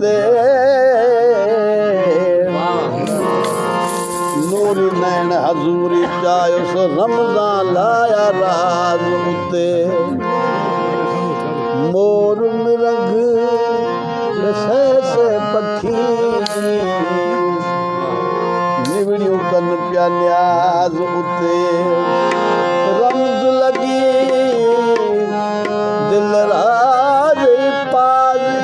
उते नूरी नैन हजूरी चायो सो रमज़ान लाया राज उते मोर मिरग से पखी निवड़ियों कन पिया न्याज उते रमज लगी दिल राज पाजी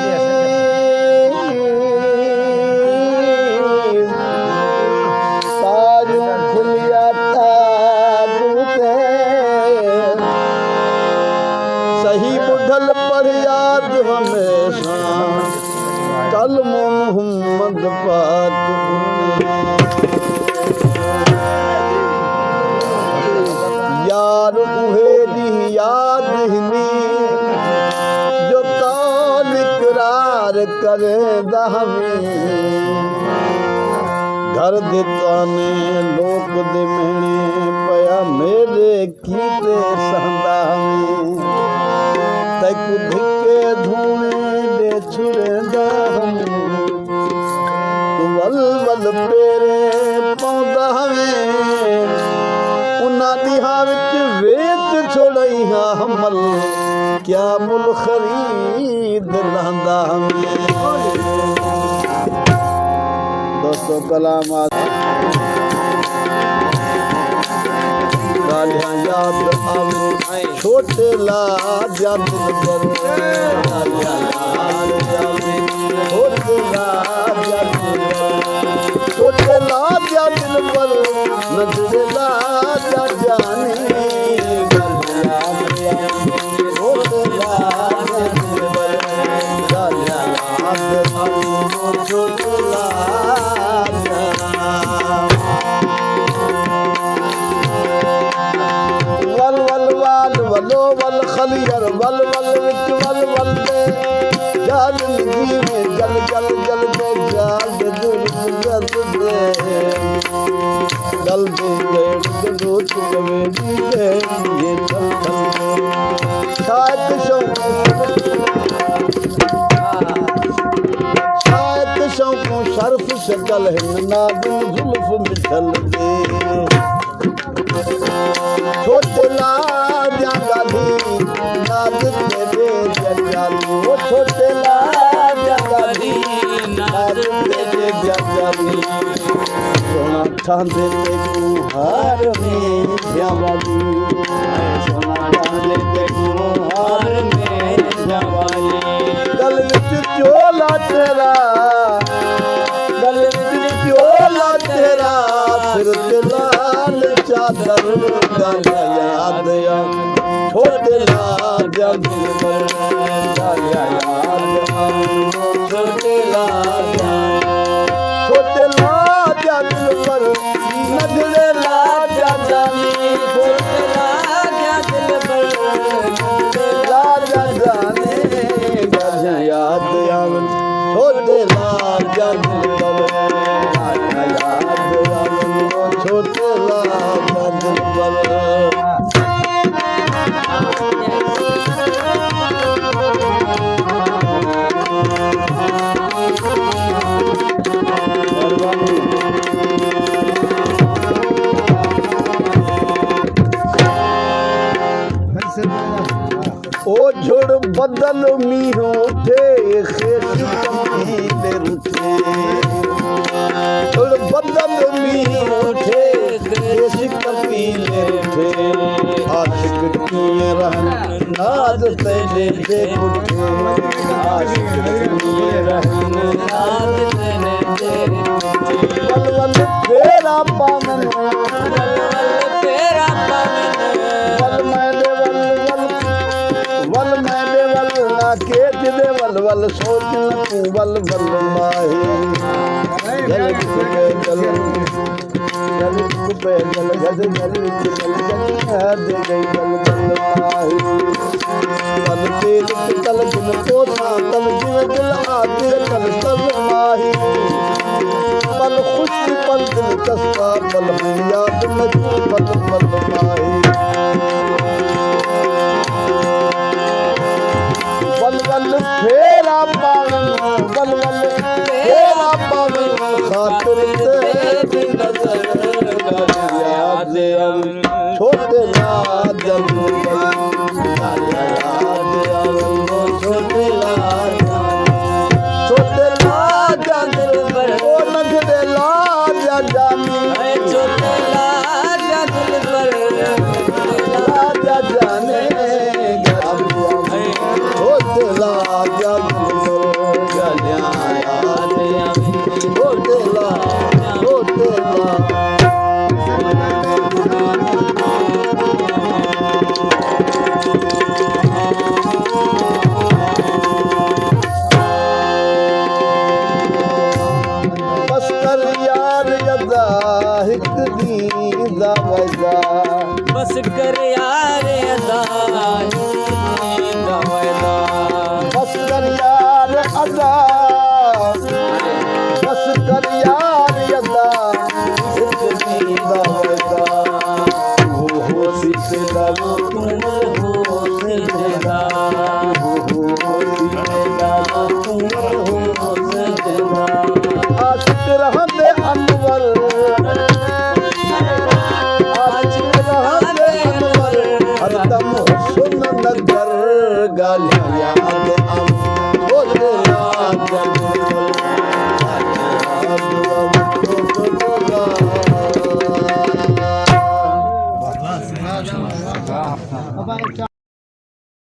तारियों खुलिया ताजूते सही बुढ़ल पर याद हमेशा कल मोहम्मद पाक यार उहेली याद हिनी जो कौन इकरार करे दहमी घर दे ताने लोक दे मेणे पया मेरे कीते सहंदामी तैकु धिके धूणे दे छुरेंदा तू वल वल पेरे पौंदा उन्हां दिहां विच वेच छोड़ई हा हमल क्या मुल खरीद लहंदा दोस्तों कलाम गालियां याद आवे छोटे लाज दिल पर गालियां याद आवे छोटे लाज दिल पर छोटे लाज दिल पर नजरे लाज जानी गालियां छोटे लाज दिल पर गालियां याद आवे छोटे लाज वलो वल खलियर वल वल विच वल वल दे जाल लगी में जल जल जल दे जाल दे दूर जल दे जल दे दूर चुके दे ये चल चल शायद शौक शर्फ शकल है नाज़िम जुल्फ मिठल दे छोटे लाजा गाधी नाज तेरे जजाली वो छोटे लाजा गाधी नाज तेरे जजाली सोना चांदे ते कुहार में श्यामली सोना चांदे ते कुहार में श्यामली गल विच चोला तेरा गल विच चोला तेरा फिर ते लाल चादर गालियां याद आ छोटे लाज दिल पर गालियां याद आ छोटे लाज दिल पर नजरे लाज जानी छोटे लाज दिल पर लाज जाने गालियां याद आ छोटे लाज दिल पर गालियां याद आ छोटे लाज दिल पर ओ झुड़ बदल मीहो उठे खेस कमीले रुठे झुड़ बदल मीहो उठे खेस कमीले रुठे आशिक किए रहन नाज तेरे दे उठे आशिक किए रहन नाज तेरे दे वल वल तेरा पावन तेरा पावन वल मैंने वल मैंने वल ना के दे वल वल सोच तू वल वल माही जल पे जल पे जल गज जल दे गई वल वल माही वल तेल तल दिन पोसा तल जिव दिल आते तल तल माही पल खुश पल दिल कस्ता पल याद में पल पल माही वल वल फेरा पावन वल वल याद आवे ओ दिला ओ दिला बस कर यार यदा हिक दी दा वजा बस कर यार अदा दवदा बस कर यार अदा बस कर यार यदा हिक दी दा वजा हो सिदा तुम हो सजदा आशिक रहंदे अनवर आशिक रहंदे अनवर हरदम हुस्न नजर गालियां याद आवे ओ दिला